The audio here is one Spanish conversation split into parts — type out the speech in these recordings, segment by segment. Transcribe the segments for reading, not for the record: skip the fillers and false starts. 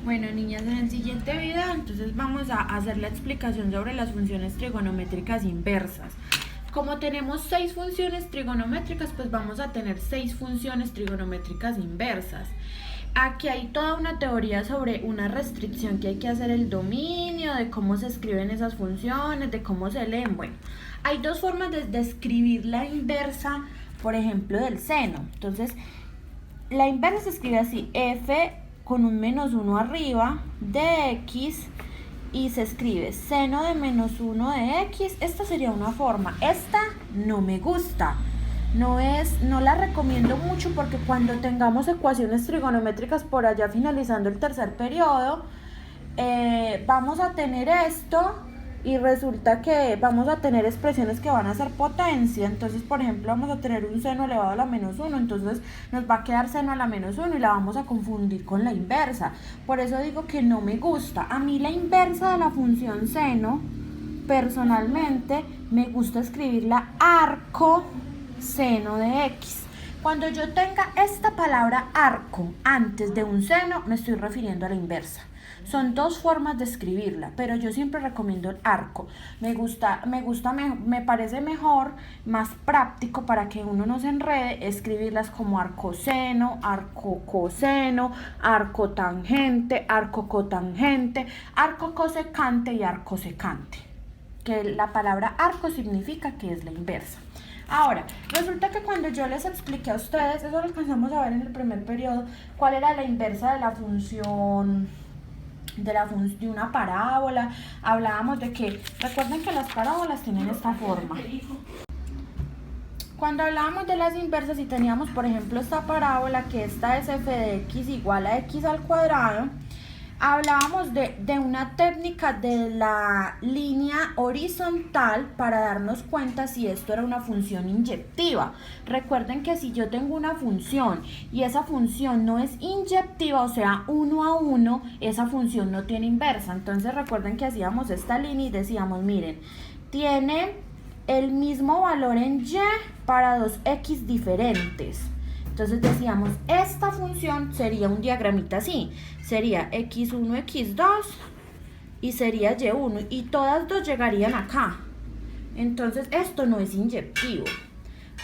Bueno, niñas, en el siguiente video entonces vamos a hacer la explicación sobre las funciones trigonométricas inversas. Como tenemos 6 funciones trigonométricas, pues vamos a tener 6 funciones trigonométricas inversas. Aquí hay toda una teoría sobre una restricción que hay que hacer el dominio, de cómo se escriben esas funciones, de cómo se leen. Bueno, hay dos formas de escribir la inversa, por ejemplo, del seno. Entonces, la inversa se escribe así: f con un menos 1 arriba de x, y se escribe seno de menos 1 de x. Esta sería una forma. Esta no me gusta. No la recomiendo mucho, porque cuando tengamos ecuaciones trigonométricas por allá finalizando el tercer periodo, vamos a tener esto y resulta que vamos a tener expresiones que van a ser potencia. Entonces, por ejemplo, vamos a tener un seno elevado a la menos 1, entonces nos va a quedar seno a la menos 1 y la vamos a confundir con la inversa. Por eso digo que no me gusta. A mí la inversa de la función seno, personalmente, me gusta escribirla arco seno de x. Cuando yo tenga esta palabra arco antes de un seno, me estoy refiriendo a la inversa. Son dos formas de escribirla, pero yo siempre recomiendo el arco. Me parece mejor, más práctico para que uno no se enrede, escribirlas como arcoseno, arco coseno, arco tangente, arco cotangente, arco cosecante y arco secante. Que la palabra arco significa que es la inversa. Ahora, resulta que cuando yo les expliqué a ustedes, eso lo alcanzamos a ver en el primer periodo, cuál era la inversa de la función de una parábola. Hablábamos de que, recuerden que las parábolas tienen esta forma. Cuando hablábamos de las inversas y teníamos, por ejemplo, esta parábola, que esta es f de x igual a x al cuadrado, hablábamos de una técnica de la línea horizontal para darnos cuenta si esto era una función inyectiva. Recuerden que si yo tengo una función y esa función no es inyectiva, o sea, 1 a 1, esa función no tiene inversa. Entonces recuerden que hacíamos esta línea y decíamos, miren, tiene el mismo valor en y para dos x diferentes. Entonces decíamos, esta función sería un diagramita así, sería x1, x2 y sería y1, y todas dos llegarían acá. Entonces esto no es inyectivo,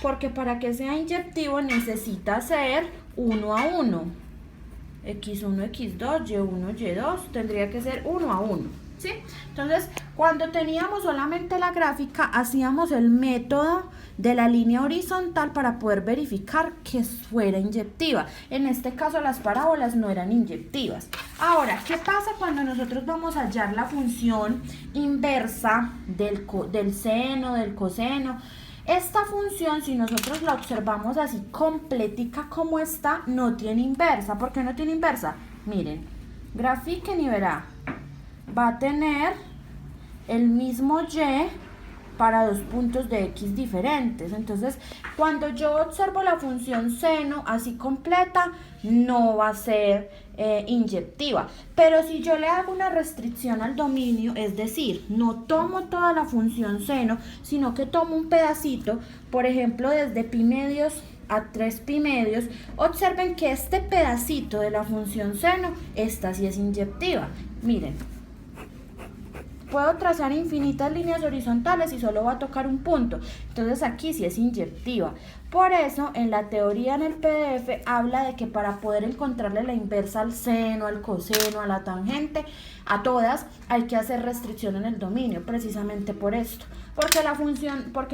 porque para que sea inyectivo necesita ser 1 a 1. x1, x2, y1, y2, tendría que ser 1 a 1. ¿Sí? Entonces, cuando teníamos solamente la gráfica, hacíamos el método de la línea horizontal para poder verificar que fuera inyectiva. En este caso, las parábolas no eran inyectivas. Ahora, ¿qué pasa cuando nosotros vamos a hallar la función inversa del seno, del coseno? Esta función, si nosotros la observamos así completica como está, no tiene inversa. ¿Por qué no tiene inversa? Miren, grafiquen y verá. Va a tener el mismo y para dos puntos de x diferentes. Entonces, cuando yo observo la función seno así completa, no va a ser inyectiva. Pero si yo le hago una restricción al dominio, es decir, no tomo toda la función seno, sino que tomo un pedacito, por ejemplo, desde pi medios a 3 pi medios, observen que este pedacito de la función seno, esta sí es inyectiva. Miren, puedo trazar infinitas líneas horizontales y solo va a tocar un punto. Entonces aquí sí es inyectiva. Por eso en la teoría, en el PDF, habla de que para poder encontrarle la inversa al seno, al coseno, a la tangente, a todas, hay que hacer restricción en el dominio, precisamente por esto. Porque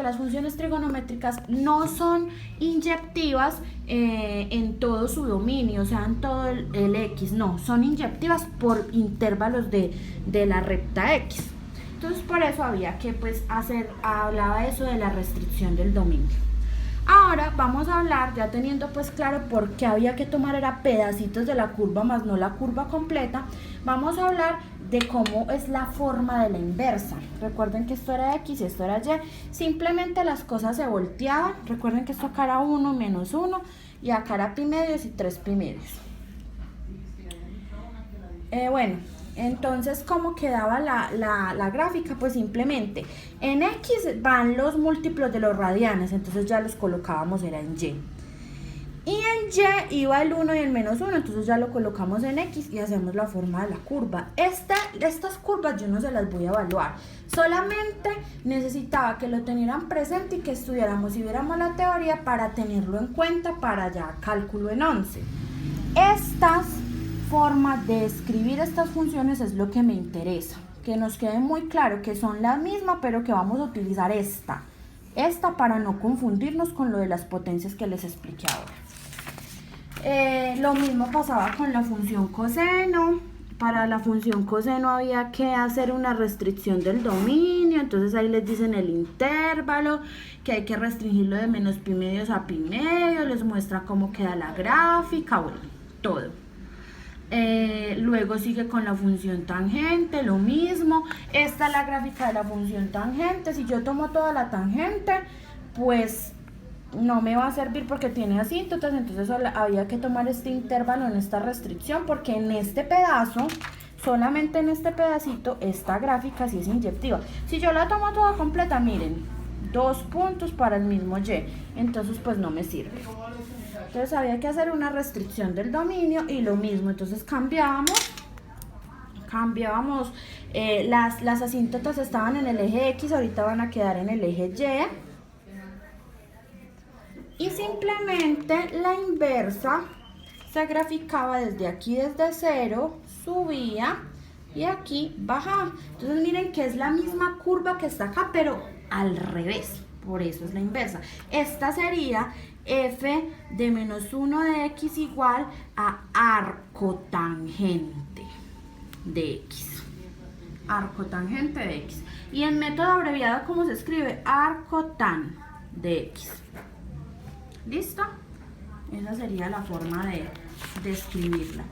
las funciones trigonométricas no son inyectivas en todo su dominio, o sea, en todo el x, no, son inyectivas por intervalos de la recta x. Entonces, por eso había que hablaba eso de la restricción del dominio. Ahora vamos a hablar, ya teniendo pues claro por qué había que tomar era pedacitos de la curva más no la curva completa, vamos a hablar de cómo es la forma de la inversa. Recuerden que esto era x y esto era y, simplemente las cosas se volteaban. Recuerden que esto acá era 1 menos 1 y acá era pi medios y 3 pi medios. Bueno, entonces, ¿cómo quedaba la gráfica? Pues simplemente en x van los múltiplos de los radianes, entonces ya los colocábamos era en y. Y en Y iba el 1 y el menos 1, entonces ya lo colocamos en X y hacemos la forma de la curva. Estas curvas yo no se las voy a evaluar, solamente necesitaba que lo tenieran presente y que estudiáramos y viéramos la teoría para tenerlo en cuenta para ya cálculo en 11. Estas formas de escribir estas funciones es lo que me interesa, que nos quede muy claro que son las mismas, pero que vamos a utilizar esta para no confundirnos con lo de las potencias que les expliqué ahora. Lo mismo pasaba con la función coseno. Para la función coseno había que hacer una restricción del dominio, entonces ahí les dicen el intervalo, que hay que restringirlo de menos pi medios a pi medios, les muestra cómo queda la gráfica, bueno, todo. Luego sigue con la función tangente, lo mismo. Esta es la gráfica de la función tangente. Si yo tomo toda la tangente, pues no me va a servir porque tiene asíntotas, entonces había que tomar este intervalo en esta restricción, porque en este pedazo, solamente en este pedacito, esta gráfica sí es inyectiva. Si yo la tomo toda completa, miren, 2 puntos para el mismo Y, entonces pues no me sirve. Entonces había que hacer una restricción del dominio y lo mismo, entonces cambiábamos, las asíntotas estaban en el eje X, ahorita van a quedar en el eje Y simplemente la inversa se graficaba desde aquí, desde 0, subía y aquí bajaba. Entonces miren que es la misma curva que está acá, pero al revés, por eso es la inversa. Esta sería f de menos 1 de x igual a arcotangente de x. Arcotangente de x. Y en método abreviado, ¿cómo se escribe? Arcotan de x. ¿Listo? Esa sería la forma de escribirla.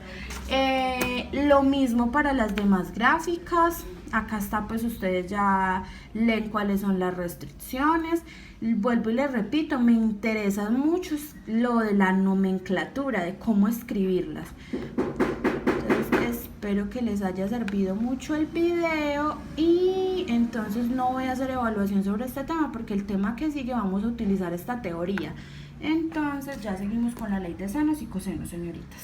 Lo mismo para las demás gráficas. Acá está, pues ustedes ya leen cuáles son las restricciones. Vuelvo y les repito, me interesa mucho lo de la nomenclatura, de cómo escribirlas. Entonces espero que les haya servido mucho el video y entonces no voy a hacer evaluación sobre este tema porque el tema que sigue vamos a utilizar esta teoría. Entonces ya seguimos con la ley de senos y cosenos, señoritas.